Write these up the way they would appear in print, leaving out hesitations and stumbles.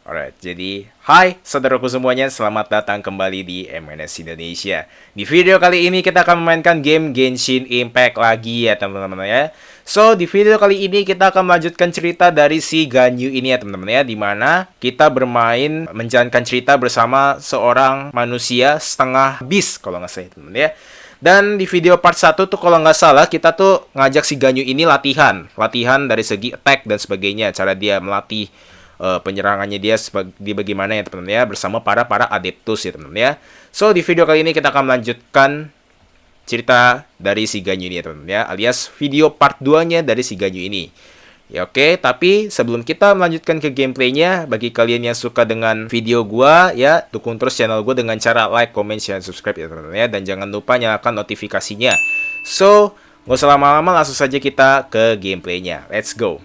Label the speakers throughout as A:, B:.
A: Alright, jadi hai saudaraku semuanya, selamat datang kembali di MNS Indonesia. Di video kali ini kita akan memainkan game Genshin Impact lagi ya teman-teman ya. So, di video kali ini kita akan melanjutkan cerita dari si GANYU ini ya teman-teman ya, dimana kita bermain menjalankan cerita bersama seorang manusia setengah beast kalau nggak salah teman-teman ya. Dan di video part 1 tuh kalau nggak salah kita tuh ngajak si GANYU ini latihan dari segi attack dan sebagainya, cara dia melatih penyerangannya dia di bagaimana ya teman-teman ya, bersama para adeptus ya teman-teman ya. So di video kali ini kita akan melanjutkan cerita dari si GANYU ini ya teman-teman ya, alias video part 2-nya dari si GANYU ini. Ya oke, tapi sebelum kita melanjutkan ke gameplaynya, bagi kalian yang suka dengan video gua ya, dukung terus channel gua dengan cara like, comment, share, subscribe ya teman-teman ya, dan jangan lupa nyalakan notifikasinya. So, nggak usah lama-lama, langsung saja kita ke gameplaynya. Let's go.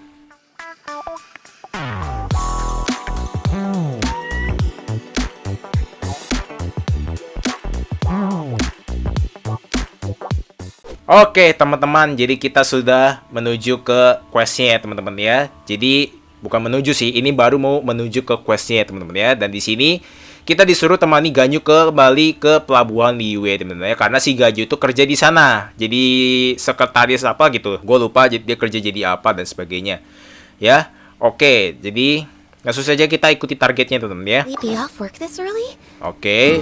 A: Oke teman-teman, jadi kita sudah menuju ke questnya ya teman-teman ya. Jadi bukan menuju sih, ini baru mau menuju ke questnya ya teman-teman ya. Dan di sini kita disuruh temani GANYU kembali ke pelabuhan Liyue teman-teman ya, karena si GANYU itu kerja di sana. Jadi sekretaris apa gitu, gue lupa dia kerja jadi apa dan sebagainya. Ya, oke, jadi langsung saja kita ikuti targetnya teman-teman ya. Oke,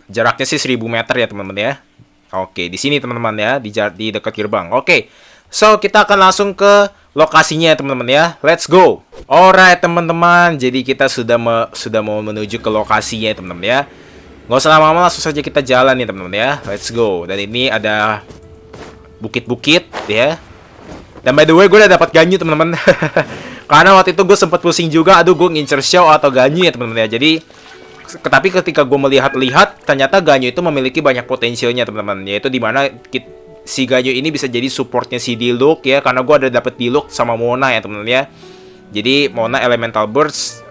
A: jaraknya sih 1000 meter ya teman-teman ya. Oke, di sini teman-teman ya, di dekat gerbang. Oke, so kita akan langsung ke lokasinya teman-teman ya. Let's go. Alright teman-teman, jadi kita sudah mau menuju ke lokasinya teman-teman ya. Nggak usah lama-lama, langsung saja kita jalan nih teman-teman ya. Let's go. Dan ini ada bukit-bukit ya. Dan by the way, gue udah dapat GANYU teman-teman. Karena waktu itu gue sempat pusing juga, aduh gue ngincer show atau GANYU ya teman-teman ya. Jadi tapi ketika gue melihat-lihat, ternyata GANYU itu memiliki banyak potensialnya teman-teman, yaitu dimana si GANYU ini bisa jadi supportnya si Diluc ya, karena gue ada dapet Diluc sama Mona ya teman-teman ya. Jadi Mona elemental burst,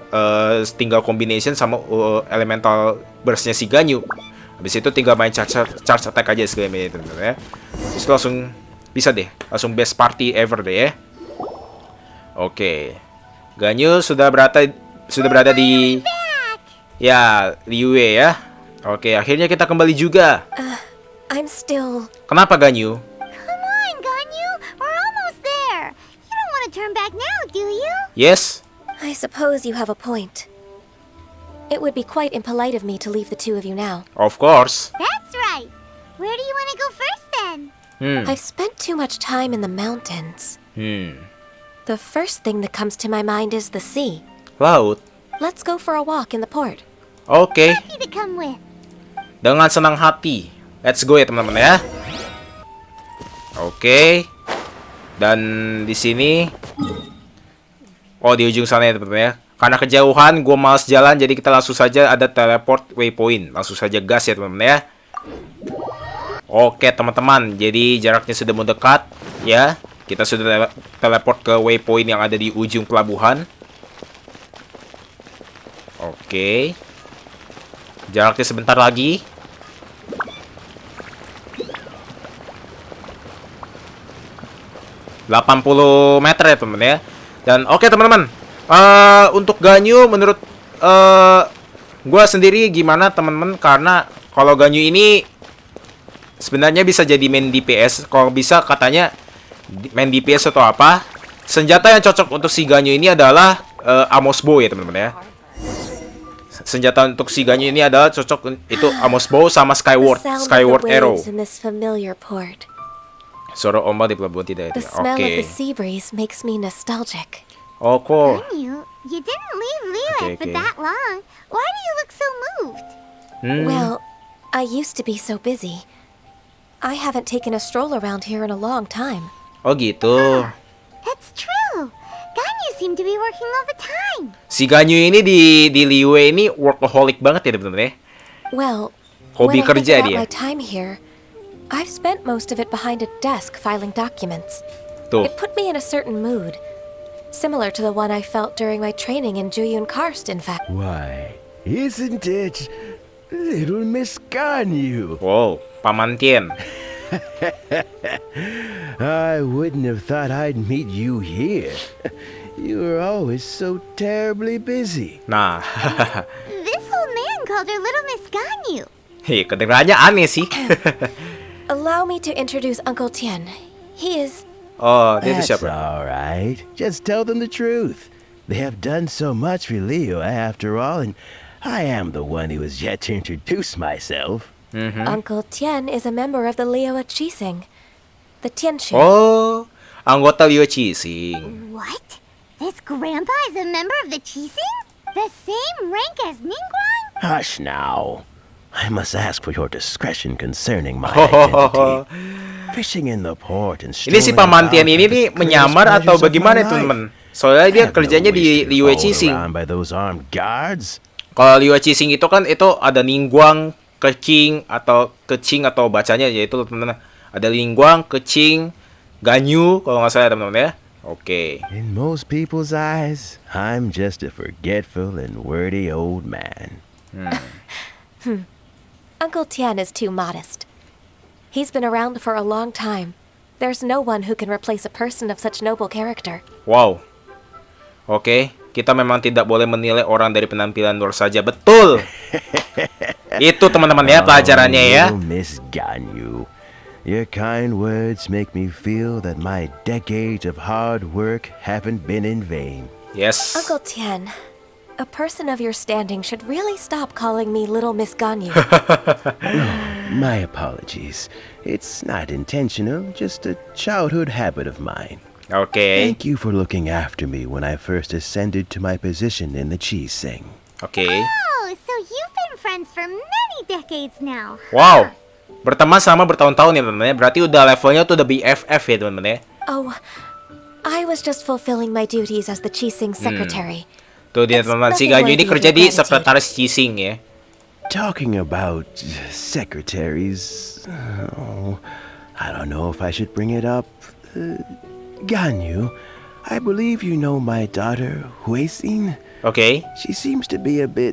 A: tinggal combination sama elemental burstnya si GANYU. Habis itu tinggal main charge attack aja segala teman-teman ya. Terus langsung bisa deh, langsung best party ever deh ya. Oke, GANYU sudah berada di ya, Liyue ya. Oke, akhirnya kita kembali juga. Kenapa GANYU?
B: Come on, GANYU. We're almost there. You don't want to turn back now, do you?
A: Yes.
C: I suppose you have a point. It would be quite impolite of me to leave the two of you now.
A: Of course.
B: That's right. Where do you want to go first then?
C: I've spent too much time in the mountains. The first thing that comes to my mind is the sea.
A: Laut.
C: Let's go for a walk in the port.
A: Oke.
B: Happy to come with.
A: Dengan senang hati. Let's go ya teman-teman ya. Oke. Dan di sini, oh di ujung sana ya teman-teman ya. Karena kejauhan, gue males jalan, jadi kita langsung saja ada teleport waypoint. Langsung saja gas ya teman-teman ya. Oke teman-teman, jadi jaraknya sudah mendekat ya. Kita sudah teleport ke waypoint yang ada di ujung pelabuhan. Oke. Jaraknya sebentar lagi. ...80 meter ya teman-teman ya. Dan oke teman-teman, untuk GANYU menurut gue sendiri gimana teman-teman, karena kalau GANYU ini sebenarnya bisa jadi main DPS. Kalau bisa katanya main DPS atau apa. Senjata yang cocok untuk si GANYU ini adalah Amos Bow ya teman-teman ya. Senjata untuk si GANYU ini adalah cocok itu Amos Bow sama Skyward Arrow. Suara ombak di pelabuhan tidak ada. Oke. Oh, cool.
B: GANYU, you didn't leave Liyue for that long. Why do you look so moved?
C: Well, I used to be so busy. I haven't taken a stroll around here in a long time.
A: Oh gitu.
B: That's true. GANYU seem to be working all the time.
A: Si GANYU ini di Liyue ini workaholic banget ya teman-teman ya.
C: Well,
A: hobi
C: when
A: kerja
C: I think
A: dia.
C: about my time here, I've spent most of it behind a desk filing documents.
A: Tuh.
C: It put me in a certain mood, similar to the one I felt during my training in Unicornis, in fact.
D: Why, isn't it little Miss GANYU?
A: Wow, Paman Tien.
D: I wouldn't have thought I'd meet you here. You were always so terribly busy.
A: Nah,
B: This old man called her Little Miss Ganyu.
A: kedengarannya aneh sih.
C: Allow me to introduce Uncle Tian. He is...
A: Oh, dia itu
D: That's
A: siapa?
D: all right. Just tell them the truth. They have done so much for Leo after all, and I am the one who has yet to introduce myself.
C: Uncle Tian is a member of the Liyue Qixing, the Tianxu.
A: Oh, anggota Liu Qixing.
B: What? This grandpa is a member of the Qixing? The same rank as Ningguang?
D: Hush now. I must ask for your discretion concerning my identity. Fishing in the port and
A: Ini si
D: strolling
A: Pamantian
D: about
A: ini
D: are the
A: nih
D: greatest
A: menyamar atau
D: pleasures of
A: bagaimana
D: my
A: itu
D: life.
A: teman? Soalnya
D: I
A: dia
D: have no
A: kerjanya
D: wish
A: di
D: to be
A: Liu
D: followed
A: Qixing.
D: around by those armed guards.
A: Kalau Liu Qixing itu kan itu ada Ningguang, Kecing atau bacanya yaitu teman-teman. Ada Ningguang, Kecing, Ganyu kalau nggak salah teman-teman ya. Oke.
D: In most people's eyes, I'm just a forgetful and wordy old man.
C: Uncle Tian is too modest. He's been around for a long time. There's no one who can replace a person of such noble character.
A: Wow. Oke, kita memang tidak boleh menilai orang dari penampilan luar saja. Betul. Itu teman-teman ya pelajarannya ya.
D: Little Miss Ganyu. Your kind words make me feel that my decades of hard work haven't been in vain.
A: Yes.
C: Uncle Tian, a person of your standing should really stop calling me Little Miss Ganyu.
D: My apologies. It's not intentional, just a childhood habit of mine.
A: Oke.
D: Thank you for looking after me when I first ascended to my position in the Qixing.
A: Oke.
B: Oh, so you've been friends for many decades now.
A: Wow. Berteman selama bertahun-tahun ya teman-teman ya. Berarti udah levelnya tuh udah BFF ya teman-teman ya.
C: Oh, I was just fulfilling my duties as the Qixing secretary.
A: Tuh dia
C: It's
A: teman-teman. Si
C: nothing
A: Ganyu ini
C: worthy of
A: kerja
C: your
A: di
C: gratitude.
A: sekretaris Qixing ya.
D: Talking about secretaries, oh, I don't know if I should bring it up. Ganyu, I believe you know my daughter, Huixin.
A: Oke.
D: She seems to be a bit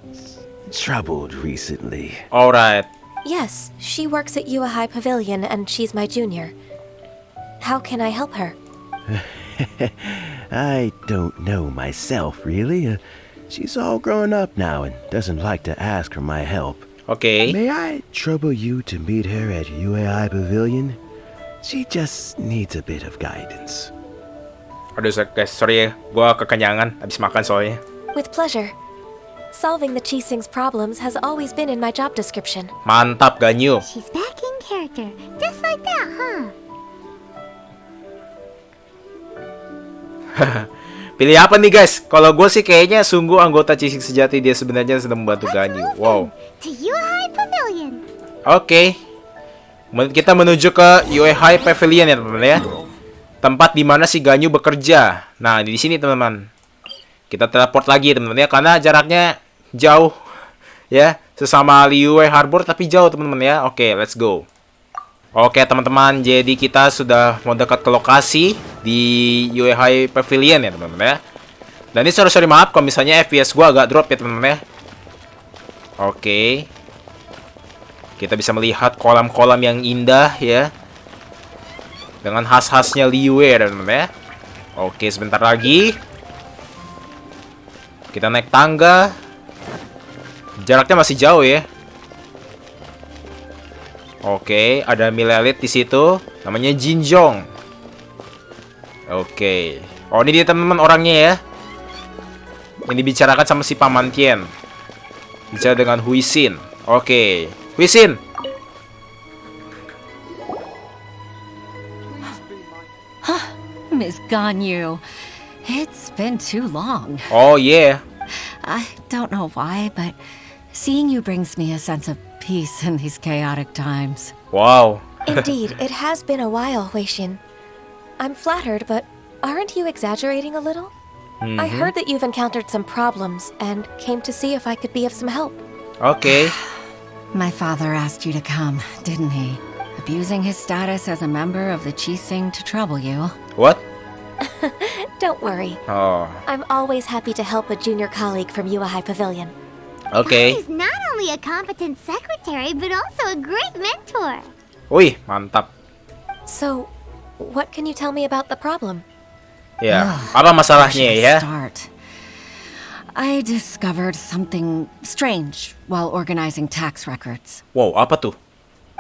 D: troubled recently.
A: Alright.
C: Yes, she works at Yuehai Pavilion and she's my junior. How can I help her?
D: I don't know myself, really. She's all grown up now and doesn't like to ask for my help.
A: Oke.
D: May I trouble you to meet her at UAI Pavilion? She just needs a bit of guidance.
A: Aduh guys, sorry ya. Gua kekenyangan habis makan soalnya.
C: With pleasure. Solving the Qixing's problems has always been in my job description.
A: Mantap Ganyu.
B: She's back in character. Just like that, huh?
A: Pilih apa nih guys? Kalau gue sih kayaknya sungguh anggota Qixing sejati, dia sebenarnya sedang membantu Ganyu. Wow.
B: To Yuehai Pavilion.
A: Oke. Kita menuju ke Yuehai Pavilion ya teman-teman ya. Tempat di mana si Ganyu bekerja. Nah, di sini teman-teman. Kita teleport lagi teman-teman ya, karena jaraknya jauh ya, sesama Liyue Harbor tapi jauh teman-teman ya. Oke, let's go. Oke teman-teman, jadi kita sudah mau dekat ke lokasi di Yuehai Pavilion ya teman-teman ya. Dan ini sorry maaf kalau misalnya FPS gua agak drop ya teman-teman ya. Oke. Kita bisa melihat kolam-kolam yang indah ya, dengan khas-khasnya Liyue teman-teman ya. Oke, sebentar lagi kita naik tangga. Jaraknya masih jauh ya. Oke, ada milelit di situ. Namanya Jinjong. Oke. Oh, ini dia teman-teman orangnya ya. Ini dibicarakan sama si Pamantian. Bicara dengan Huixin. Oke. Huixin.
E: Miss Ganyu, it's been too long.
A: Oh, yeah.
E: I don't know why, but seeing you brings me a sense of peace in these chaotic times.
A: Wow.
C: Indeed, it has been a while, Huixin. I'm flattered, but aren't you exaggerating a little? I heard that you've encountered some problems and came to see if I could be of some help.
A: Oke.
E: My father asked you to come, didn't he? Abusing his status as a member of the Qixing to trouble you.
A: What?
C: Don't worry.
A: Oh.
C: I'm always happy to help a junior colleague from Yuehai Pavilion.
A: Oke.
B: He's not only a competent secretary, but also a great mentor.
A: Wih, mantap.
C: So, what can you tell me about the problem?
A: Ya, apa masalahnya ya?
E: Start. I discovered something strange while organizing tax records.
A: Wow, apa tuh?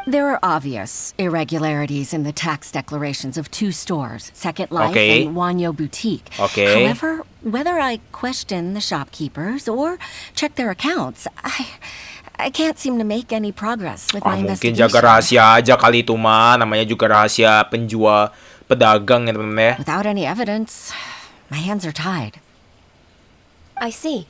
E: There are obvious irregularities in the tax declarations of two stores, Second Life
A: Okay.
E: and GANYU Boutique.
A: Okay.
E: However, whether I question the shopkeepers or check their accounts, I can't seem to make any progress with my
A: Mungkin
E: investigation.
A: jaga rahasia aja kali itu mah. Namanya juga rahasia penjual pedagang ya teman-teman ya.
E: Without any evidence, my hands are tied.
C: I see.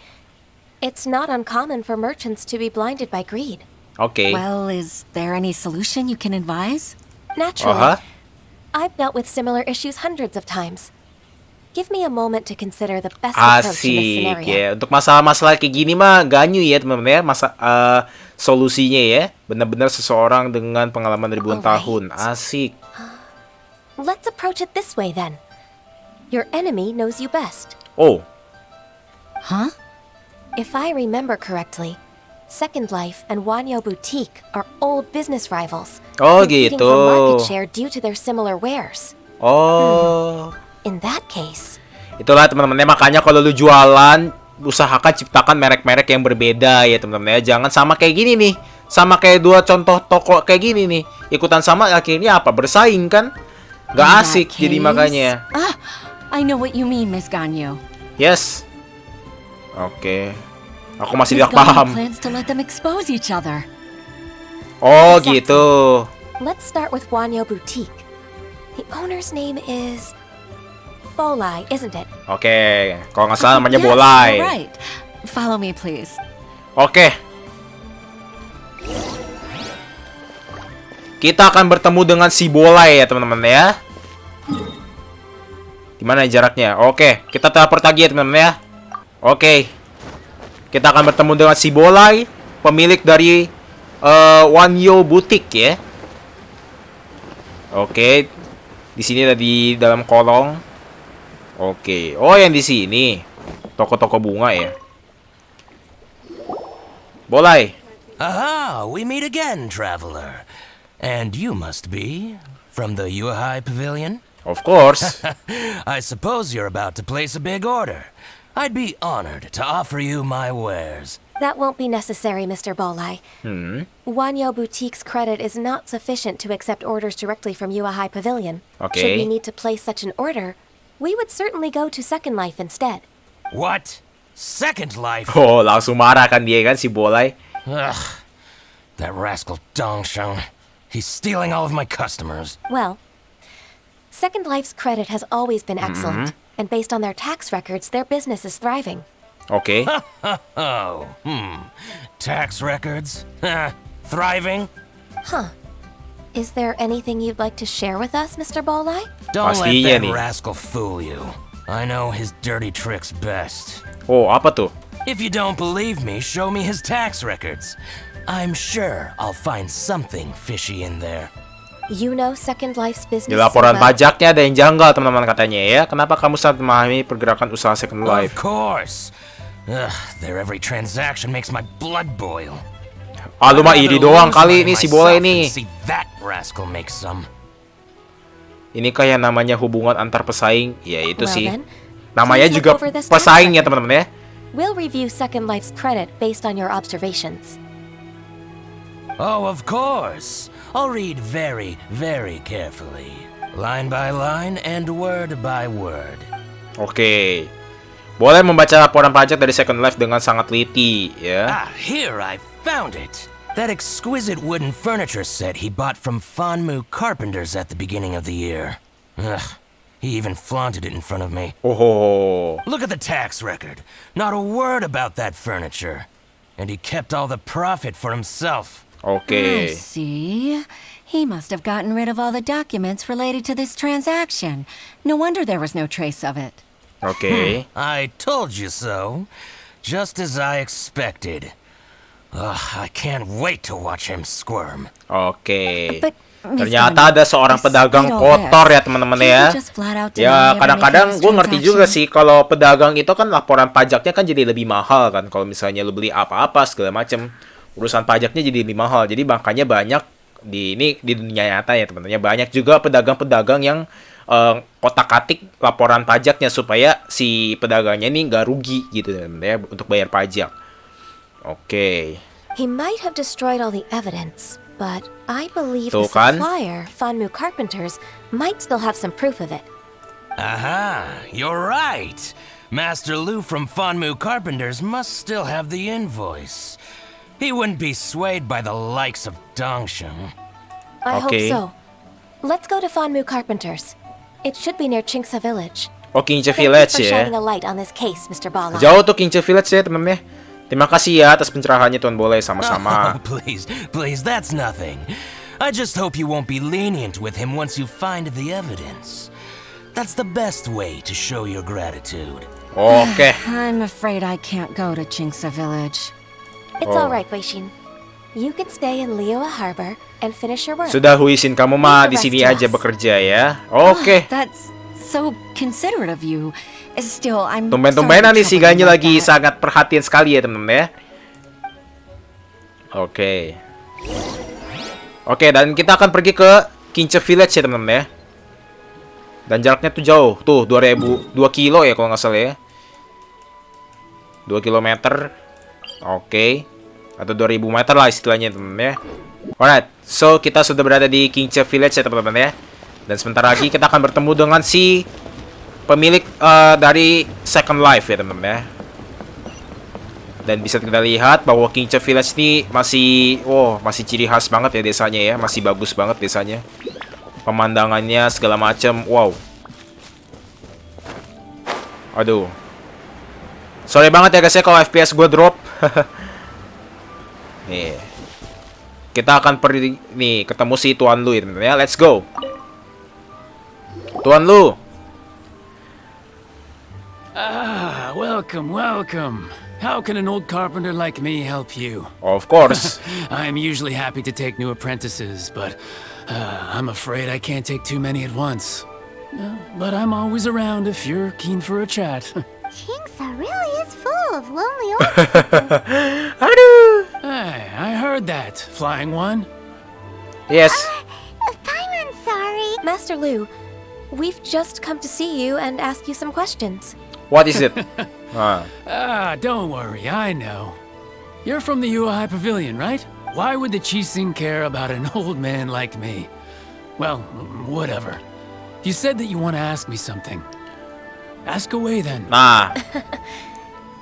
C: It's not uncommon for merchants to be blinded by greed.
A: Oke.
E: Well, is there any solution you can advise?
C: Naturally.
A: Aha.
C: I've dealt with similar issues hundreds of times. Give me a moment to consider the best approach in this
A: Asik
C: scenario.
A: ya. Untuk masalah-masalah kayak gini mah GANYU ya teman-teman ya. Solusinya ya. Benar-benar seseorang dengan pengalaman ribuan
C: Alright.
A: tahun. Asik.
C: Let's approach it this way then. Your enemy knows you best.
A: Oh.
E: Huh?
C: If I remember correctly, Second Life and GANYU Boutique are old business rivals.
A: Oh
C: competing
A: gitu.
C: for market share due to their similar wares.
A: Oh.
C: In that case,
A: Itulah teman-teman ya. Makanya kalau lu jualan, usahakan ciptakan merek-merek yang berbeda ya teman-teman ya. Jangan sama kayak gini nih. Sama kayak dua contoh toko kayak gini nih. Ikutan sama akhirnya apa? Bersaing kan?
E: In
A: Gak
E: that
A: asik jadi
E: case-
A: makanya.
E: I know what you mean, Miss GANYU.
A: Yes. Oke. Aku masih
E: Miss
A: tidak paham.
E: GANYU plans to let them expose each other.
A: Oh
C: Exactly.
A: gitu.
C: let's start with GANYU Boutique. The owner's name is Bolai, isn't it?
A: Oke. Kalau nggak salah namanya
E: Yes,
A: Bolai.
E: you're right. Follow me, please.
A: Oke. Kita akan bertemu dengan si Bolai ya teman-teman ya. Gimana jaraknya? Oke, kita teleport lagi ya teman-teman ya. Oke. Kita akan bertemu dengan si Bolai, pemilik dari GANYU Boutique ya. Oke. Di sini ada di dalam kolong. Oke. Oh, yang di sini. Toko-toko bunga ya. Bolai.
F: Aha, we meet again, traveler. And you must be from the Yuhai Pavilion?
A: Of course.
F: I suppose you're about to place a big order. I'd be honored to offer you my wares.
C: That won't be necessary, Mr. Bolai. GANYU Boutique's credit is not sufficient to accept orders directly from Yuahai Pavilion.
A: Okay.
C: Should we need to place such an order, we would certainly go to Second Life instead.
F: What? Second Life?
A: Oh, langsung marah kan dia kan si Bolai.
F: Ugh, that rascal Dongsheng. He's stealing all of my customers.
C: Well, Second Life's credit has always been excellent, and based on their tax records, their business is thriving.
A: Oke.
F: Oh, tax records? Thriving?
C: Is there anything you'd like to share with us, Mr. Bolai?
F: Don't let
A: Pastinya
F: that
A: nih.
F: rascal fool you. I know his dirty tricks best.
A: Oh, apa tuh?
F: If you don't believe me, show me his tax records. I'm sure I'll find something fishy in there.
C: You know Second Life's business
A: Di
C: so
A: laporan
C: well.
A: pajaknya ada yang janggal teman-teman katanya ya. Kenapa kamu sangat memahami pergerakan usaha Second
F: Of
A: Life?
F: course. Ugh, their every transaction makes my blood boil.
A: Ah, lu mah iri
F: I'd rather
A: doang
F: lose
A: kali
F: money
A: ini si Bolai
F: myself
A: nih.
F: than see that rascal make some.
A: Ini kayak namanya hubungan antar pesaing. Ya itu
C: Well
A: sih.
C: then,
A: Namanya
C: please
A: juga
C: look over this
A: pesaing ya
C: tax record.
A: teman-teman ya.
C: We'll review Second Life's credit based on your observations.
F: Oh, of course. I'll read very, very carefully. Line by line and word by word.
A: Oke. Boleh membaca laporan pajak dari Second Life dengan sangat teliti ya.
F: Here I found it. That exquisite wooden furniture set he bought from Fanmu Carpenters at the beginning of the year. Ugh, he even flaunted it in front of me.
A: Oh.
F: Look at the tax record. Not a word about that furniture. And he kept all the profit for himself.
A: Oke.
E: I see. He must have gotten rid of all the documents related to this transaction. No wonder there was no trace of it.
A: Oke.
F: I told you so. Just as I expected. Ugh, I can't wait to watch him squirm.
A: Oke.
E: But, Miss
A: Ternyata
E: Gunn,
A: ada seorang pedagang
E: despite all
A: kotor
E: this,
A: ya teman-teman
E: can't
A: ya.
E: you just flat out deny
A: Ya
E: ever
A: kadang-kadang
E: making this
A: gue ngerti juga
E: transaction?
A: sih kalau pedagang itu kan laporan pajaknya kan jadi lebih mahal kan. Kalau misalnya lu beli apa-apa segala macem, urusan pajaknya jadi lebih mahal. Jadi makanya banyak di dunia nyata ya teman-teman ya, banyak juga pedagang-pedagang yang kotak-katik laporan pajaknya supaya si pedagangnya ini nggak rugi gitu teman-teman ya untuk bayar pajak. Oke.
C: He might have destroyed all the evidence, but I believe
A: Tuh
C: the
A: kan?
C: supplier, Fanmu Carpenters, might still have some proof of it.
F: Aha, you're right. Master Lu from Fanmu Carpenters must still have the invoice. He wouldn't be swayed by the likes of Dongsheng.
C: I hope
A: Okay.
C: so. Let's go to Fanmu Carpenters. It should be near Chingsa Village.
A: Oh, Kingcha
C: Thank you
A: Village
C: for
A: ya.
C: shining a light on this case, Mr. Bala.
A: Jauh tuh Kingcha Village ya teman-teman ya. Terima kasih ya atas pencerahannya Tuan Boleh
F: Oh,
A: sama-sama.
F: please, that's nothing. I just hope you won't be lenient with him once you find the evidence. That's the best way to show your gratitude.
A: Oke.
E: I'm afraid I can't go to Chingsa Village.
C: It's
A: Oh.
C: all right, Weishin. You can stay in Liyue Harbor and finish your work.
A: Sudah Huisin, kamu mah di sini aja
C: Jelas.
A: bekerja ya. Oke.
E: That's so considerate of you. Still, I'm
A: Tumben-tumbenan nih si
E: sorry to
A: Ganyu
E: trouble you
A: lagi
E: like that.
A: sangat perhatian sekali ya teman-teman ya. Oke. Oke, dan kita akan pergi ke Kingcha Village ya teman-teman ya. Dan jaraknya tuh jauh. Tuh 2 kilo ya kalau nggak salah ya. 2 kilometer. Oke. Atau 2000 meter lah istilahnya teman-teman ya. Alright, so kita sudah berada di Kingcha Village ya teman-teman ya. Dan sebentar lagi kita akan bertemu dengan si pemilik dari Second Life ya teman-teman ya. Dan bisa kita lihat bahwa Kingcha Village ini masih ciri khas banget ya desanya ya. Masih bagus banget desanya. Pemandangannya segala macam. Wow. Aduh. Sorry banget ya guys ya kalau FPS gue drop. Nih. Kita akan pergi nih ketemu si Tuan Lu ya teman-teman ya. Let's go. Tuan Lu.
G: Ah, welcome. How can an old carpenter like me help you?
A: Of course.
G: I'm usually happy to take new apprentices, but I'm afraid I can't take too many at once. But I'm always around if you're keen for a chat.
B: Chingsa really is full of lonely old people.
A: Aduh.
G: Hey, I heard that, Flying One.
A: Yes.
B: Paimon, sorry.
C: Master Lu, we've just come to see you and ask you some questions.
A: What is it?
G: Don't worry, I know. You're from the Yuehai Pavilion, right? Why would the Qixing care about an old man like me? Well, whatever. You said that you want to ask me something. Ask away then.
A: Nah.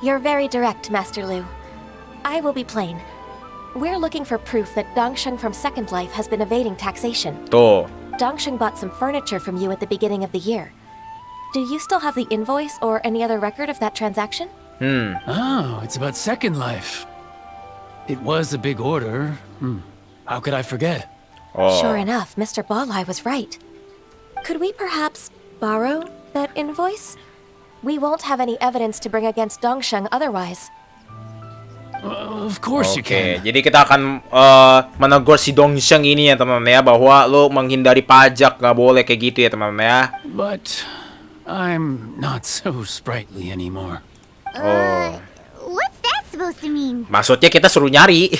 C: You're very direct, Master Lu. I will be plain. We're looking for proof that Dongsheng from Second Life has been evading taxation.
A: Tuh.
C: Dongsheng bought some furniture from you at the beginning of the year. Do you still have the invoice or any other record of that transaction?
G: Oh, it's about Second Life. It was a big order. How could I forget?
A: Oh.
C: Sure enough, Mr. Balai was right. Could we perhaps borrow that invoice? We won't have any evidence to bring against Dongsheng otherwise.
G: Of course you
A: Oke,
G: can.
A: jadi kita akan menegur si Dongsheng ini ya teman-teman ya, bahwa lo menghindari pajak, nggak boleh kayak gitu ya teman-teman ya.
G: But I'm not so sprightly anymore.
B: What's that supposed to mean?
A: Maksudnya kita suruh nyari.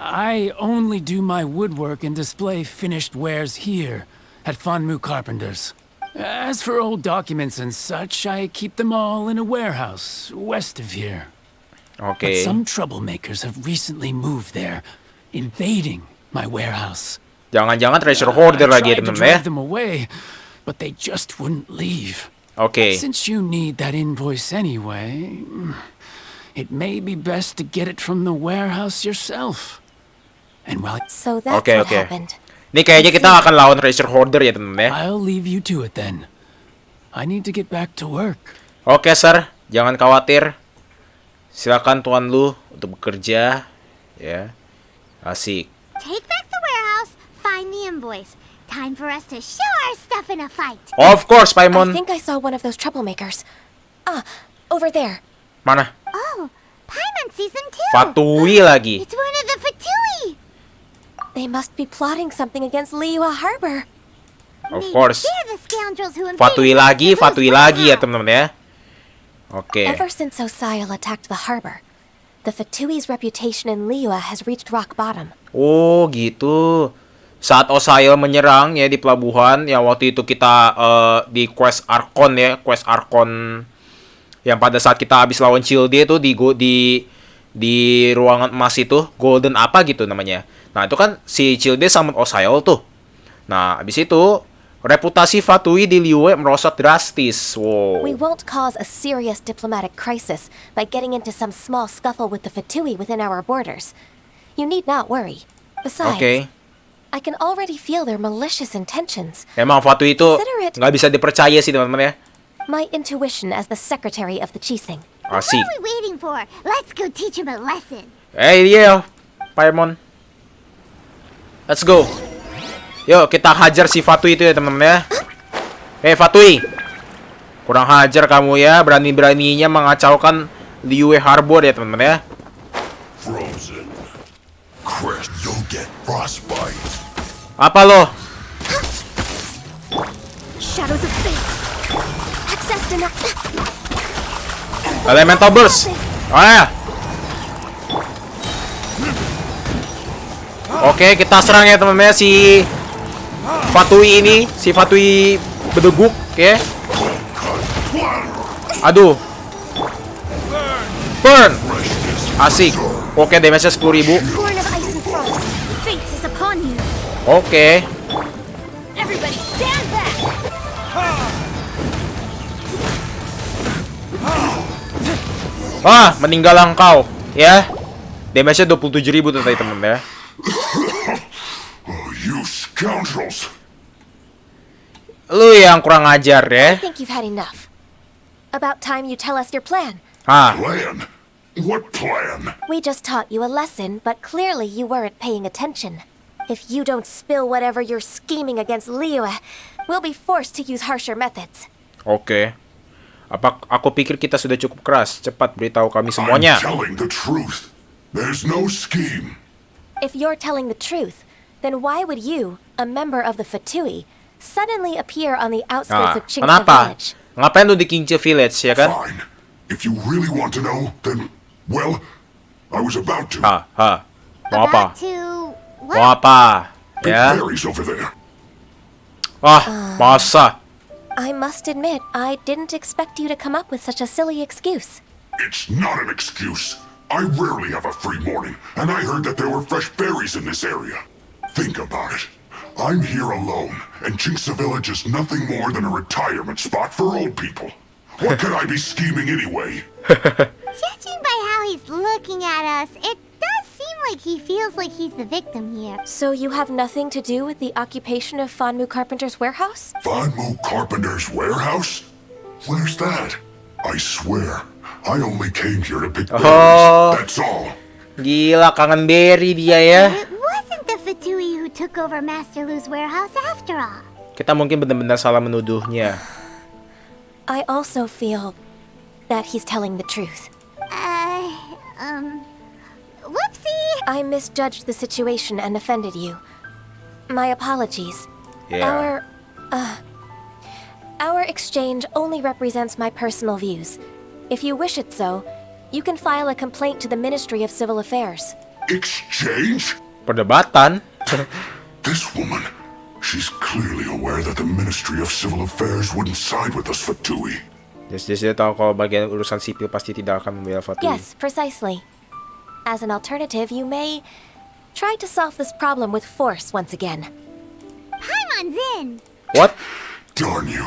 G: I only do my woodwork and display finished wares here at Fanmu Carpenters. As for old documents and such, I keep them all in a warehouse west of here. But
A: Oke.
G: some troublemakers have recently moved there, invading my warehouse.
A: Jangan-jangan treasure hoarder
G: I
A: lagi ya
G: tried to
A: teman-teman ya.
G: drive them away, but they just wouldn't leave.
A: Oke.
G: Since you need that invoice anyway, it may be best to get it from the warehouse yourself. And while
C: So that's
A: Okay,
C: what
A: okay.
C: happened.
A: Ini kayaknya kita akan lawan treasure hoarder ya teman-teman ya.
G: I'll leave you to it then. I need to get back to work.
A: Oke, sir. Jangan khawatir. Silakan Tuan Lu untuk bekerja. Ya. Asik.
B: Take back the warehouse, find the invoice. Time for us to show our stuff in a fight.
A: Of course,
C: I
A: Paimon.
C: think I saw one of those troublemakers. Over there.
A: Mana?
B: Oh, Paimon sees them too.
A: Fatui lagi.
B: It's one of the Fatui.
C: They must be plotting something against Liyue Harbor.
A: Of
B: Maybe
A: course.
B: they're the scoundrels who invaded
A: Fatui lagi ya
B: Mr. Lu's
A: teman-teman ya. Oke.
C: Ever since Osail attacked the harbor, the Fatui's reputation in Liyue has reached rock bottom.
A: Oh, gitu. saat Osail menyerang ya di pelabuhan yang waktu itu kita di quest Arkon ya, quest Arkon yang pada saat kita habis lawan Childe itu di ruangan emas itu, Golden apa gitu namanya. Nah, itu kan si Childe summon Osail tuh. Nah, habis itu reputasi Fatui di Liyue merosot drastis. Wow.
C: We won't cause a serious diplomatic crisis by getting into some small scuffle with the Fatui within our borders. You need not worry. Besides,
A: Oke.
C: I can already feel their malicious intentions.
A: Emang Fatui itu
C: Consider it-
A: nggak bisa dipercaya sih teman-teman ya.
C: My intuition as the secretary of the Chising.
A: Asik.
B: What are we waiting for? Let's go teach him a lesson.
A: Iya, Paimon. Let's go. Yuk, kita hajar si Fatui itu ya, teman-teman ya. Fatui. Kurang hajar kamu ya, berani-beraninya mengacaukan Liyue Harbor ya, teman-teman ya.
H: Frozen. Crest, you'll get frostbite.
A: Apa lo?
C: Shadows of fate. Access denied.
A: Elemental Burst. Oh ya. Oke, kita serang ya, teman-teman ya, si Fatui ini, si Fatui bedeguk, oke. Aduh. Burn. Asik. Oke, damage-nya 10.000.
B: Born of ice and frost, fate is upon you.
A: Oke.
B: Everybody stand back.
A: Meninggal engkau, ya. Damage-nya 27.000 tuh tadi, teman-teman ya.
H: Oh, you scoundrels!
A: Lu yang kurang ajar
C: I
A: ya.
C: think you've had enough. About time you tell us your plan.
H: Plan? What plan?
C: We just taught you a lesson, but clearly you weren't paying attention. If you don't spill whatever you're scheming against Liyue, we'll be forced to use harsher methods.
A: Oke. Aku pikir kita sudah cukup keras. Cepat beritahu kami semuanya.
H: I'm telling the truth. There's no scheme.
C: If you're telling the truth, then why would you, a member of the Fatui, suddenly appear on the outskirts of Qingce
A: Kenapa?
C: Village?
A: Ngapain lu di Qingce Village, ya kan?
H: Fine. If you really want to know, then, well, I was about to.
A: Mau apa?
B: About to what?
A: Mau apa?
H: Big
A: Ya.
H: berries over there.
A: Masa?
C: I must admit, I didn't expect you to come up with such a silly excuse.
H: It's not an excuse. I rarely have a free morning, and I heard that there were fresh berries in this area. Think about it. I'm here alone, and Qingce Village is nothing more than a retirement spot for old people. What could I be scheming anyway?
B: Judging by how he's looking at us, it does seem like he feels like he's the victim here.
C: So you have nothing to do with the occupation of Fanmu Carpenter's warehouse?
H: Fanmu Carpenter's warehouse? Where's that? I swear, I only came here to pick berries. That's all.
A: Gila, kangen berry dia ya.
B: It wasn't the Fatui who took over Master Lu's warehouse after all.
A: Kita mungkin benar-benar salah menuduhnya.
C: I also feel that he's telling the truth.
B: Whoopsie!
C: I misjudged the situation and offended you. My apologies.
A: Yeah.
C: Our exchange only represents my personal views. If you wish it so, you can file a complaint to the Ministry of Civil Affairs.
H: Exchange?
A: Perdebatan.
H: This woman, she's clearly aware that the Ministry of Civil Affairs wouldn't side with us Fatui.
A: Jadi dia tahu kalau bagian urusan sipil pasti tidak akan membela Fatui.
C: Yes, precisely. As an alternative, you may try to solve this problem with force once again.
B: Paimon's in!
A: What?
H: Darn you.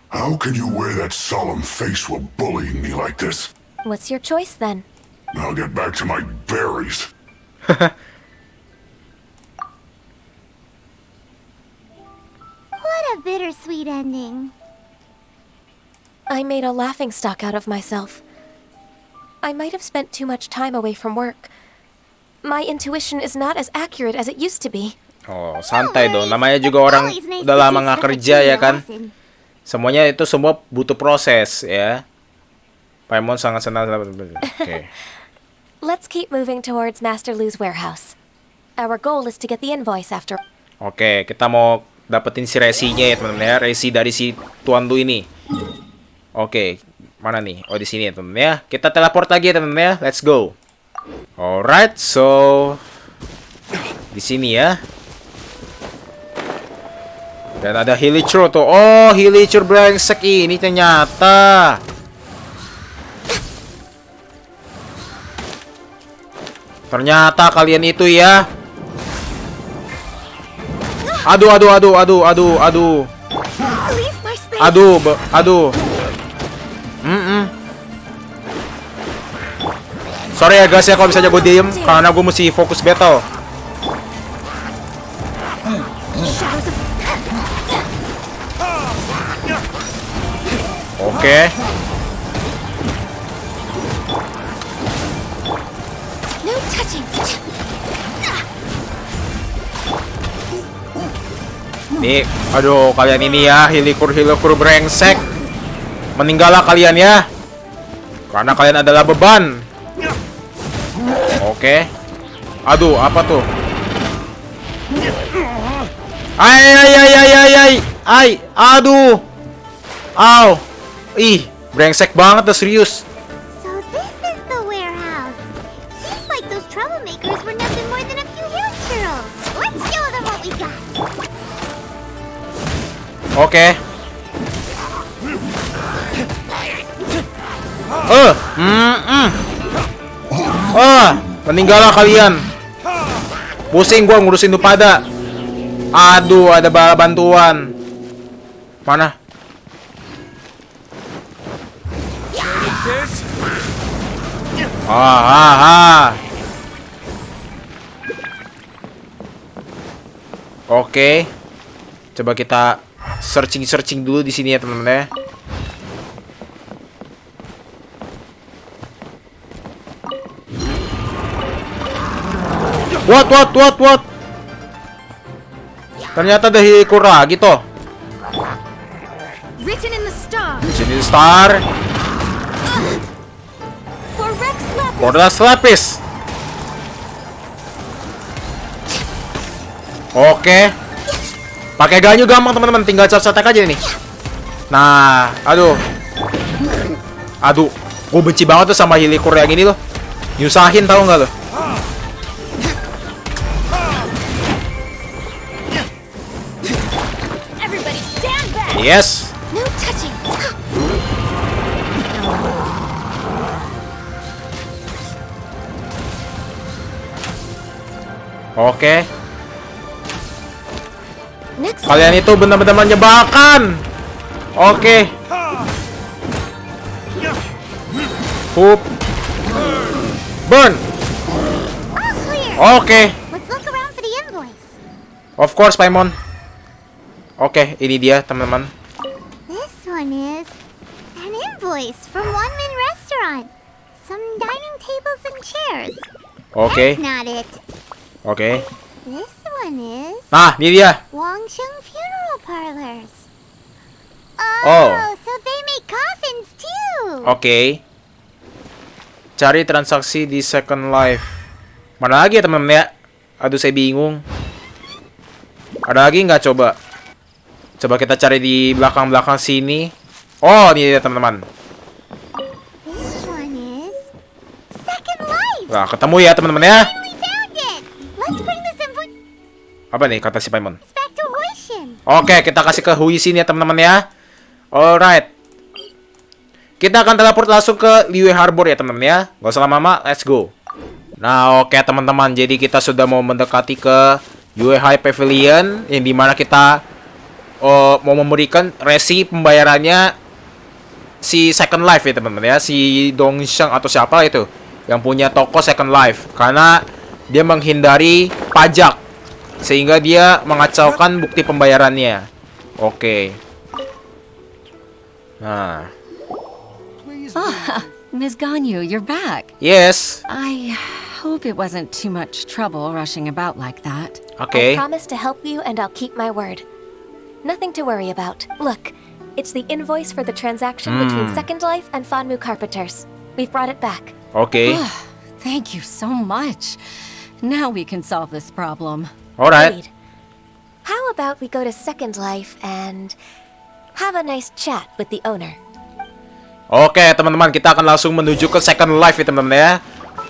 H: How can you wear that solemn face while bullying me like this?
C: What's your choice then?
H: I'll get back to my berries.
B: What a bittersweet ending.
C: I made a laughingstock out of myself. I might have spent too much time away from work. My intuition is not as accurate as it used to be.
A: Oh, santai dong. Namanya juga orang
B: Always nice
A: udah
B: to
A: lama
B: teach
A: nggak
B: the
A: kerja
B: Fatui
A: ya
B: a
A: kan.
B: lesson.
A: Semuanya itu semua butuh proses ya. Paimon sangat senang. Oke.
C: Let's keep moving towards Master Lu's warehouse. Our goal is to get the invoice after.
A: Oke, kita mau dapetin si resinya ya teman-teman ya. Resi dari si Tuan Lu ini. Oke, mana nih? Oh, di sini ya teman-teman ya. Kita teleport lagi ya teman-teman ya. Let's go. Alright, so di sini ya. Dan ada Hilichur tuh. Oh, Hilichur brengsek ini ternyata. Ternyata kalian itu ya. Aduh. Sorry ya guys ya kalau bisa gue diem karena gue mesti fokus battle. Oke. Nih, aduh kalian ini ya, hilikur brengsek. Meninggallah kalian ya. Karena kalian adalah beban. Oke. Aduh, apa tuh? Ai, aduh. Au. Ih, brengsek banget tuh serius.
B: So this is the warehouse. Seems like those troublemakers were nothing more than a few hill churros. Let's show them what we got.
A: Oke. Meninggallah kalian. Pusing gua ngurusin lu pada. Aduh, ada bala bantuan. Mana? Oke. Coba kita searching dulu di sini ya, teman-teman ya. What? Ternyata ada hilikur lagi toh.
C: Written in the star.
A: Sini star. For Rex Lapis. Oke. Pakai GANYU gampang teman-teman, tinggal cetak aja nih. Nah, aduh. Gue benci banget tuh sama hilikur yang ini loh. Nyusahin tau nggak lo? Yes.
C: No touching.
A: Oke.
C: Next.
A: Kalian itu benar-benar menyebalkan. Oke. Hup. Burn. Oke.
B: Let's look around for the invoice.
A: Of course, Paimon. Oke, ini dia teman-teman.
B: This one is an invoice from One Man Restaurant. Some dining tables and chairs.
A: Oke.
B: That's not it.
A: Oke.
B: This one is
A: Nah, ini dia.
B: Wangsheng Funeral Parlors.
A: Oh.
B: So they make coffins too.
A: Oke. Cari transaksi di Second Life. Mana lagi ya teman-teman ya? Aduh, saya bingung. Ada lagi nggak coba? Coba kita cari di belakang-belakang sini. Oh, ini dia teman-teman.
B: This one is Second Life.
A: Nah, ketemu ya teman-teman ya.
B: We found it. Let's bring this invoice
A: Apa nih kata si Paimon?
B: back to Huishin.
A: Oke, kita kasih ke Huishin ya teman-teman ya. Alright. Kita akan teleport langsung ke Liyue Harbor ya teman-teman ya. Gak usah lama-lama, let's go. Nah, oke teman-teman. Jadi kita sudah mau mendekati ke Liyue Pavilion, yang dimana kita mau memberikan resi pembayarannya si Second Life ya teman-teman ya. Si Dongsheng atau siapa itu yang punya toko Second Life. Karena dia menghindari pajak, sehingga dia mengacaukan bukti pembayarannya. Oke. Nah.
E: Ms. Ganyu, you're back.
A: Yes.
E: I hope it wasn't too much trouble rushing about like that.
A: Okay.
C: I promise to help you and I'll keep my word. Nothing to worry about. Look, it's the invoice for the transaction between Second Life and Fanmu Carpenters. We've brought it back.
A: Okay.
E: Thank you so much. Now we can solve this problem.
A: Alright.
C: Agreed. How about we go to Second Life and have a nice chat with the owner?
A: Oke, teman-teman, kita akan langsung menuju ke Second Life ya, teman-teman ya.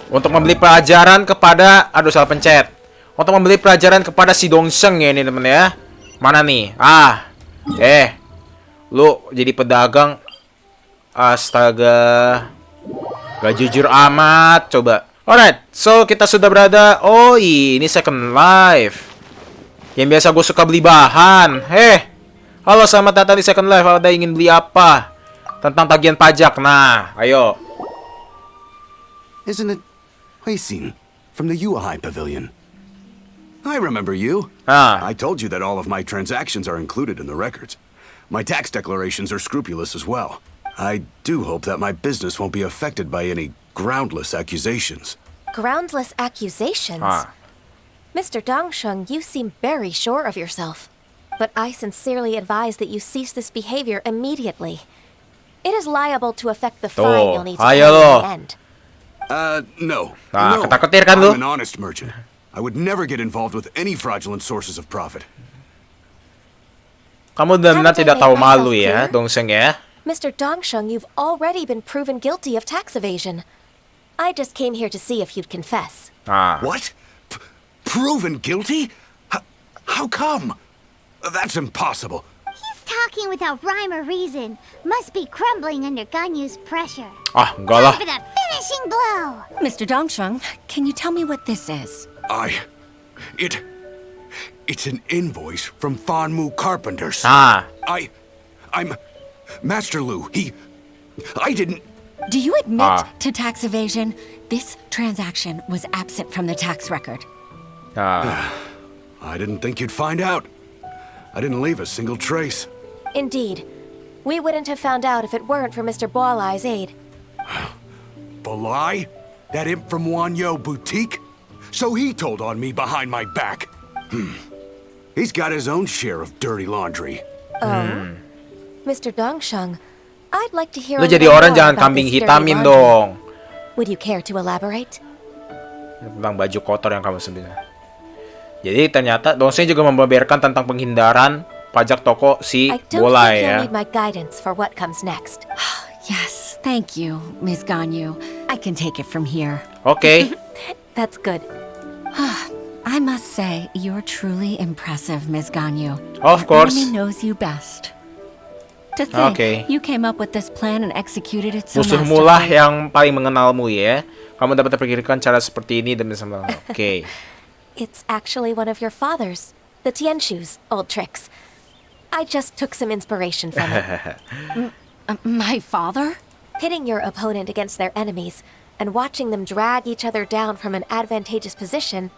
A: Untuk membeli pelajaran kepada salah pencet. Untuk membeli pelajaran kepada si Dongsheng ya ini, teman-teman ya. Mana nih? Lu jadi pedagang. Astaga. Gak jujur amat. Coba. Alright, so kita sudah berada. Oh, ini Second Life. Yang biasa gue suka beli bahan. Halo, selamat datang di Second Life. Ada ingin beli apa? Tentang tagihan pajak. Nah, ayo.
I: Isn't it Huixin from the UI Pavilion? I remember you. I told you that all of my transactions are included in the records. My tax declarations are scrupulous as well. I do hope that my business won't be affected by any groundless accusations.
C: Groundless accusations? Mr. Dongsheng, you seem very sure of yourself. But I sincerely advise that you cease this behavior immediately. It is liable to affect the fine you'll need to pay in the end.
I: No.
A: Ketar-ketir kan lu?
I: I'm an honest merchant. I would never get involved with any fraudulent sources of profit.
A: Kamu benar-benar tidak tahu malu ya, Dongsheng ya?
C: Mr. Dongsheng, you've already been proven guilty of tax evasion. I just came here to see if you'd confess.
I: What? Proven guilty? How come? That's impossible.
B: He's talking without rhyme or reason. Must be crumbling under Ganyu's pressure.
A: Enggak lah.
B: Time for the finishing blow.
E: Mr. Dongsheng, can you tell me what this is?
I: It's an invoice from Fanmu Carpenters. I'm Master Lu. I didn't...
E: Do you admit to tax evasion? This transaction was absent from the tax record.
I: I didn't think you'd find out. I didn't leave a single trace.
C: Indeed. We wouldn't have found out if it weren't for Mr. Boalai's aid.
I: Balai? That imp from Wanyo Boutique? So he told on me behind my back. He's got his own share of dirty laundry.
C: Mr. Dongsheng, I'd like to hear
A: Lu
C: a
A: jadi
C: little
A: orang
C: more
A: jangan
C: about
A: kambing
C: this dirty
A: hitamin
C: laundry.
A: dong.
C: Would you care to elaborate?
A: Tentang baju kotor yang kamu sebenarnya. Jadi ternyata Dongsheng juga membeberkan tentang penghindaran pajak toko si Bolai ya.
C: I don't think you'll need my guidance for what comes next.
E: Yes, thank you, Ms. Ganyu. I can take it from here.
A: Okay.
C: That's good.
E: I must say, you're truly impressive, Ms. Ganyu.
A: Of course.
E: The enemy knows you best. To think, you came up with this plan and executed it so
A: Musuhmu lah
E: masterfully.
A: yang paling mengenalmu ya. Kamu dapat terpikirkan cara seperti ini demi semua. Oke.
C: It's actually one of your father's, the Tianshu's, old tricks. I just took some inspiration from it.
E: My father?
C: Pitting your opponent against their enemies and watching them drag each other down from an advantageous position,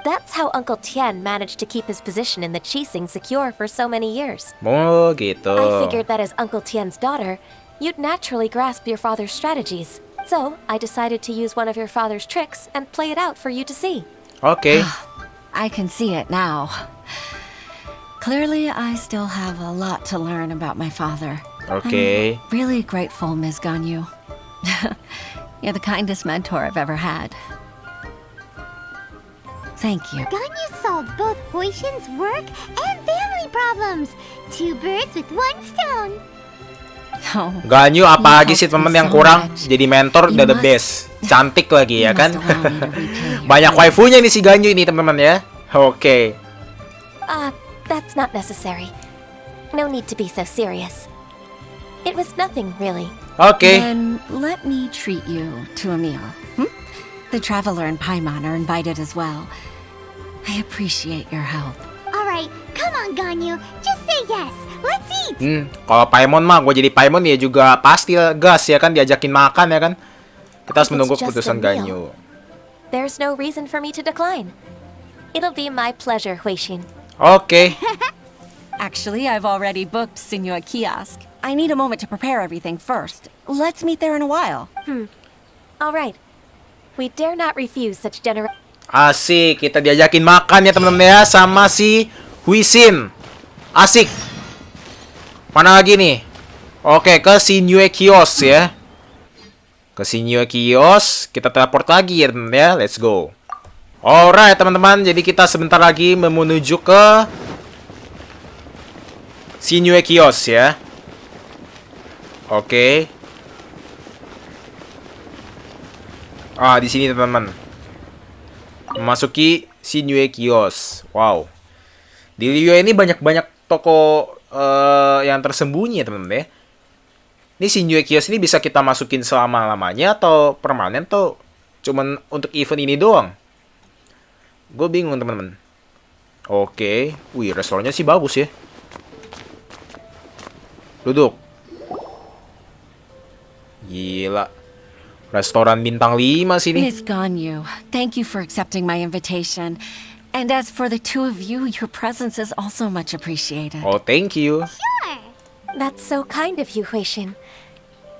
C: that's how Uncle Tien managed to keep his position in the Qixing secure for so many years.
A: Oh, gitu.
C: I figured that as Uncle Tien's daughter, you'd naturally grasp your father's strategies. So, I decided to use one of your father's tricks and play it out for you to see.
A: Okay.
E: I can see it now. Clearly, I still have a lot to learn about my father.
A: Okay.
E: I'm really grateful, Ms. Ganyu. You're the kindest mentor I've ever had. Thank you.
B: Ganyu solved both Huixin's work and family problems. 2 birds with 1 stone.
E: Oh,
A: Ganyu apa lagi sih
E: helped me
A: temen yang
E: so
A: kurang?
E: much.
A: Jadi mentor
E: You
A: udah the
E: must-
A: best. Cantik lagi ya
E: you
A: kan?
E: must allow me to repay your
A: Banyak
E: favor.
A: waifunya nih si Ganyu ini teman-teman ya. Oke.
C: That's not necessary. No need to be so serious. It was nothing, really.
A: Oke.
E: Then let me treat you to a meal. The traveler and Paimon are invited as well. I appreciate your help.
B: Alright, come on, Ganyu. Just say yes. Let's eat.
A: Kalau Paimon mah, gue jadi Paimon ya juga pasti gas ya kan, diajakin makan ya kan. Kita harus
C: If
A: menunggu
C: it's just
A: keputusan
C: a meal.
A: Ganyu.
C: There's no reason for me to decline. It'll be my pleasure, Huixin.
A: Oke.
E: Actually, I've already booked Senor Kiosk. I need a moment to prepare everything first. Let's meet there in a while.
C: All right. We dare not refuse such generous.
A: Asik, kita diajakin makan ya teman-teman ya sama si Huixin. Asik. Mana lagi nih? Oke, ke Sinue Kios ya. Ke Sinue Kios, kita teleport lagi ya teman-teman ya. Let's go. Alright teman-teman, jadi kita sebentar lagi menuju ke Sinue Kios ya. Oke. Di sini teman-teman. Memasuki Sinue Kios. Wow. Di Liyue ini banyak toko yang tersembunyi ya teman-teman ya. Ini Shinjuku Kios ini bisa kita masukin selama-lamanya atau permanen atau cuman untuk event ini doang? Gue bingung teman-teman. Oke, wih restorannya sih bagus ya. Duduk. Gila. Restoran bintang 5 sini.
E: Miss GANYU, thank you for accepting my invitation. And as for the two of you, your presence is also much appreciated.
A: Oh, thank you.
B: Sure.
C: That's so kind of you, Huishin.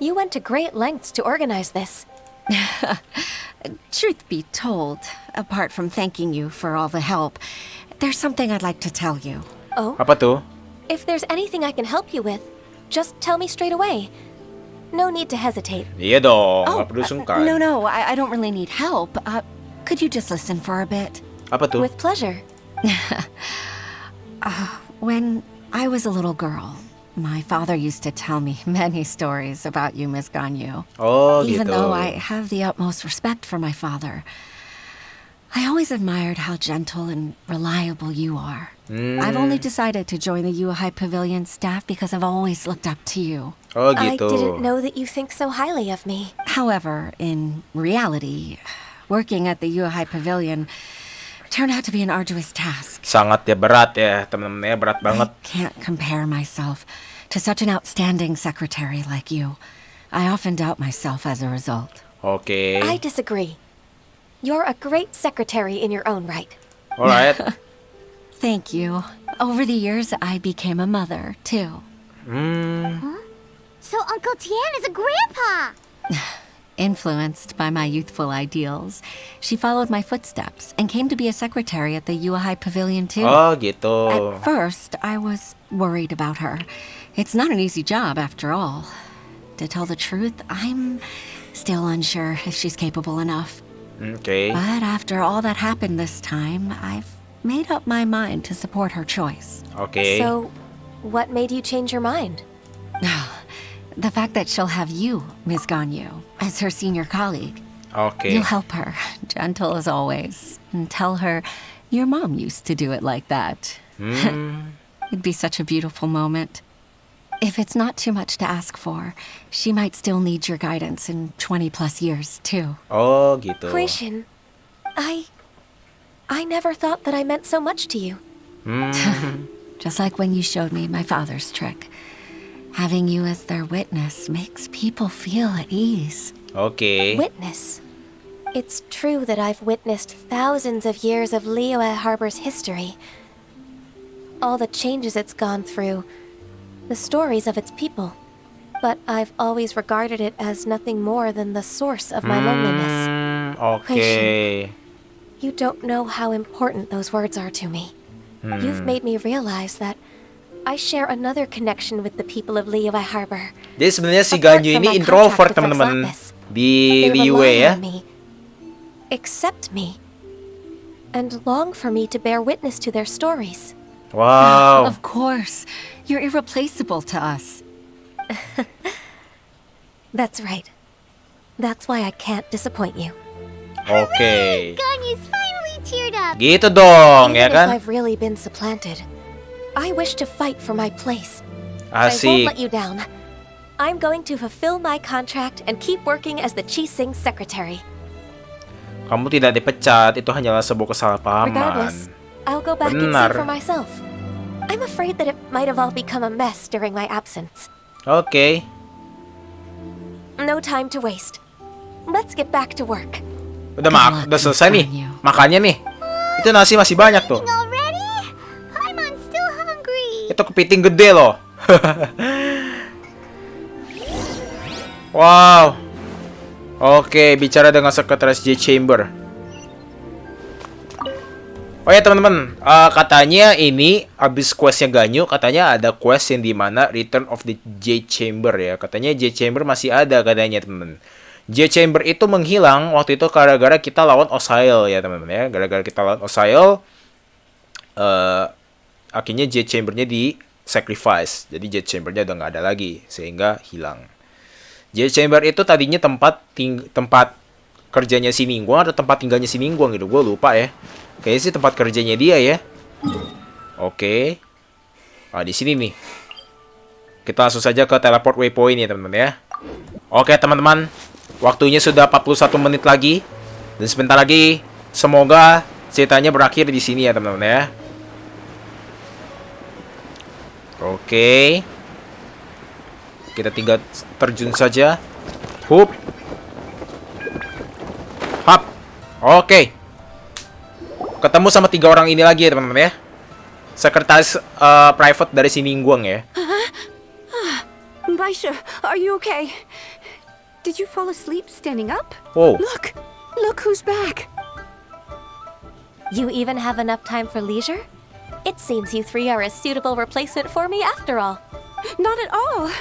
C: You went to great lengths to organize this.
E: Truth be told, apart from thanking you for all the help, there's something I'd like to tell you.
C: Oh?
A: Apa tuh?
C: If there's anything I can help you with, just tell me straight away. No need to hesitate.
A: Iya dong, nggak perlu sungkan.
E: No, I don't really need help. Could you just listen for a bit?
A: Apa tuh?
C: With pleasure.
E: When I was a little girl, my father used to tell me many stories about you, Miss GANYU.
A: Oh,
E: Even
A: gitu.
E: though I have the utmost respect for my father, I always admired how gentle and reliable you are. I've only decided to join the Yuhai Pavilion staff because I've always looked up to you.
A: Oh,
C: I
A: gitu.
C: didn't know that you think so highly of me.
E: However, in reality, working at the Yuhai Pavilion turned out to be an arduous task.
A: Sangat ya berat ya, teman-teman ya, berat banget.
E: I can't compare myself to such an outstanding secretary like you. I often doubt myself as a result.
A: Oke.
C: I disagree. You're a great secretary in your own right.
A: Alright.
E: Thank you. Over the years, I became a mother, too.
B: So Uncle Tian is a grandpa!
E: Influenced by my youthful ideals, she followed my footsteps and came to be a secretary at the Yuhai Pavilion, too.
A: Oh, gitu.
E: At first, I was worried about her. It's not an easy job, after all. To tell the truth, I'm still unsure if she's capable enough.
A: Okay.
E: But after all that happened this time, I've made up my mind to support her choice.
A: Okay.
C: So, what made you change your mind?
E: The fact that she'll have you, Ms. GANYU, as her senior colleague.
A: Okay.
E: You'll help her, gentle as always, and tell her your mom used to do it like that. It'd be such a beautiful moment. If it's not too much to ask for, she might still need your guidance in 20 plus years, too.
A: Oh, gitu.
C: Huishin, I never thought that I meant so much to you.
E: Just like when you showed me my father's trick. Having you as their witness makes people feel at ease.
A: Okay.
C: Witness. It's true that I've witnessed thousands of years of Liyue Harbor's history. All the changes it's gone through, the stories of its people. But I've always regarded it as nothing more than the source of my loneliness.
A: Okay.
C: You don't know how important those words are to me. You've made me realize that I share another connection with the people of Liyue Harbor.
A: Jadi sebenarnya si
C: Apart
A: GANYU
C: from
A: ini
C: my
A: introvert
C: contract with
A: teman-teman
C: Lapis,
A: di
C: they
A: Liyue
C: rely
A: ya.
C: on me, accept me, and long for me to bear witness to their stories.
A: Wow.
E: Of course. You're irreplaceable to us.
C: That's right. That's why I can't disappoint you.
A: Oke.
B: Ganyu's finally cheered up!
A: Gitu dong,
C: Even
A: ya
C: if
A: kan?
C: I've really been supplanted, I wish to fight for my place. I won't let
A: Asik.
C: you down. I'm going to fulfill my contract and keep working as the Qixing secretary.
A: Kamu tidak dipecat, itu hanyalah sebuah kesalahpahaman.
C: Regardless, I'll go back and
A: Benar.
C: see for myself. I'm afraid that it might have all become a mess during my absence.
A: Oke.
C: No time to waste. Let's get back to work.
A: Udah selesai nih. Makannya nih. Itu nasi masih banyak tuh.
B: Already? Paimon's still hungry!
A: Itu kepiting gede loh. Wow. Oke, bicara dengan sekretaris J Chamber. Oh ya teman-teman, katanya ini abis questnya GANYU, katanya ada quest yang dimana Return of the J Chamber ya. Katanya J Chamber masih ada katanya teman-teman. J Chamber itu menghilang waktu itu gara-gara kita lawan Osail ya teman-teman ya. Gara-gara kita lawan Osail, akhirnya J Chambernya di sacrifice. Jadi J Chambernya udah nggak ada lagi sehingga hilang. J Chamber itu tadinya tempat kerjanya si Ningguang atau tempat tinggalnya si Ningguang gitu. Gue lupa ya. Kayaknya sih tempat kerjanya dia ya. Oke. Di sini nih. Kita langsung saja ke teleport waypoint ya teman-teman ya. Oke teman-teman, waktunya sudah 41 menit lagi. Dan sebentar lagi semoga ceritanya berakhir di sini ya teman-teman ya. Oke. Kita tinggal terjun saja. Hup. Hap. Oke. Ketemu sama 3 orang ini lagi ya teman-teman ya. Sekretaris private dari Siningguang ya.
J: Baisha, are you okay? Did you fall asleep standing up?
A: Oh.
J: Look who's back.
C: You even have enough time for leisure? It seems you 3 are a suitable replacement for me after all.
J: Not at all.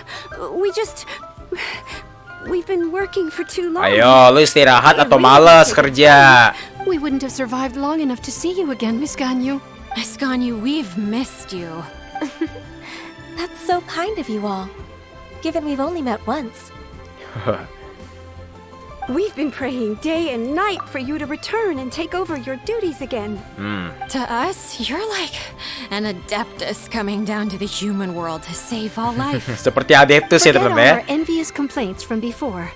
J: We've been working for too long.
A: Ayo, lu istirahat atau males kerja?
J: We wouldn't have survived long enough to see you again, Miss GANYU. Miss GANYU, we've missed you.
C: That's so kind of you all, given we've only met once.
J: We've been praying day and night for you to return and take over your duties again.
K: To us, you're like an adeptus coming down to the human world to save all life.
A: Seperti adeptus ya
J: Forget all
A: teman-teman ya.
J: our envious complaints from before.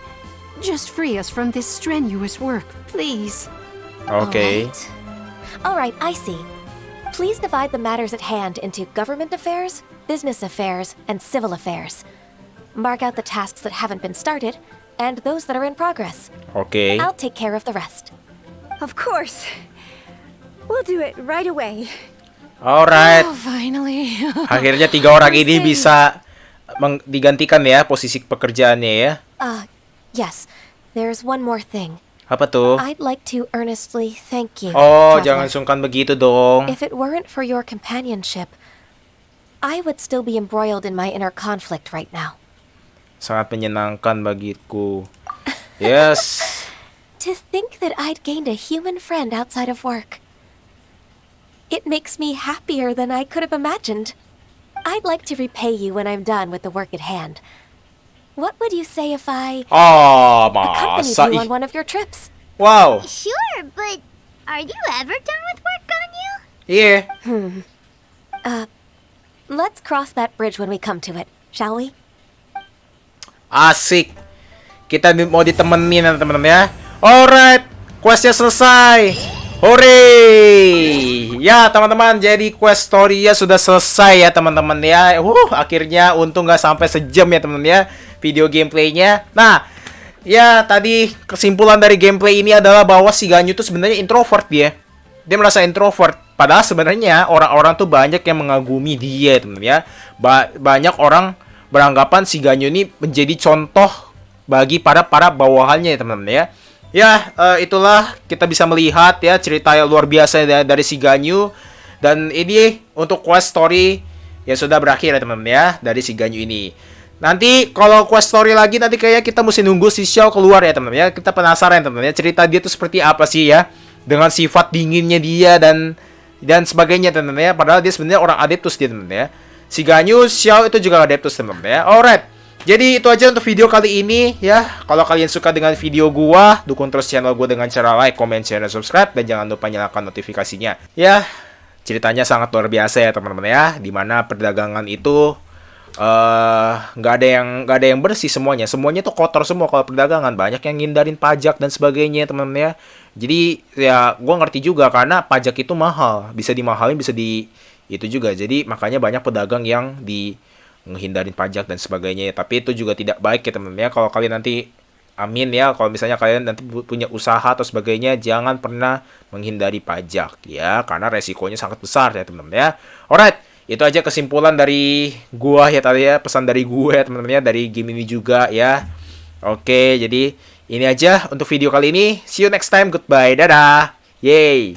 J: Just free us from this strenuous work, please.
A: Oke.
C: All right, I see. Please divide the matters at hand into government affairs, business affairs, and civil affairs. Mark out the tasks that haven't been started, and those that are in progress.
A: Oke.
C: I'll take care of the rest.
J: Of course. We'll do it right away.
A: Alright.
K: Oh, finally.
A: Akhirnya 3 orang ini bisa digantikan ya posisi pekerjaannya ya.
C: Yes. There's one more thing.
A: Apa tuh?
C: I'd like to earnestly thank you.
A: Oh,
C: traveler.
A: jangan sungkan begitu dong.
C: If it weren't for your companionship, I would still be embroiled in my inner conflict right now.
A: Sangat menyenangkan bagiku. Yes.
C: To think that I'd gained a human friend outside of work. It makes me happier than I could have imagined. I'd like to repay you when I'm done with the work at hand. What would you say if I accompanied
A: masa
C: you on one of your trips?
A: Wow.
B: Sure, but are you ever done with work, Ganyu?
A: Iya.
C: Let's cross that bridge when we come to it, shall we?
A: Asik. Kita mau ditemenin teman-teman ya. Alright, questnya selesai. Hore! Ya teman-teman, jadi quest story-nya sudah selesai ya teman-teman ya. Akhirnya untung nggak sampai sejam ya teman-teman ya video gameplaynya. Nah, ya tadi kesimpulan dari gameplay ini adalah bahwa si GANYU itu sebenarnya introvert dia. Dia merasa introvert. Padahal sebenarnya orang-orang tuh banyak yang mengagumi dia teman-teman ya. Banyak orang beranggapan si GANYU ini menjadi contoh bagi para bawahannya ya teman-teman ya. Ya, itulah kita bisa melihat ya cerita yang luar biasa dari si GANYU. Dan ini untuk quest story yang sudah berakhir ya teman-teman ya dari si GANYU ini. Nanti kalau quest story lagi nanti kayak kita mesti nunggu si Xiao keluar ya teman-teman ya. Kita penasaran teman-teman ya cerita dia tuh seperti apa sih ya. Dengan sifat dinginnya dia dan sebagainya teman-teman ya. Padahal dia sebenarnya orang adeptus dia teman-teman ya. Si GANYU, Xiao itu juga adeptus teman-teman ya. Alright. Jadi itu aja untuk video kali ini ya. Kalau kalian suka dengan video gua, dukung terus channel gua dengan cara like, comment, share, dan subscribe. Dan jangan lupa nyalakan notifikasinya. Ya, ceritanya sangat luar biasa ya teman-teman ya. Dimana perdagangan itu nggak ada yang bersih semuanya. Semuanya tuh kotor semua kalau perdagangan. Banyak yang ngindarin pajak dan sebagainya teman-teman ya. Jadi ya gua ngerti juga karena pajak itu mahal. Bisa dimahalin, bisa itu juga. Jadi makanya banyak pedagang yang menghindarin pajak dan sebagainya. Tapi itu juga tidak baik ya teman-teman ya. Kalau kalian nanti amin ya, kalau misalnya kalian nanti punya usaha atau sebagainya, jangan pernah menghindari pajak ya, karena resikonya sangat besar ya teman-teman ya. Alright, itu aja kesimpulan dari gua ya tadi ya, pesan dari gue ya teman-teman ya, dari game ini juga ya. Oke, jadi ini aja untuk video kali ini. See you next time, goodbye, dadah. Yay.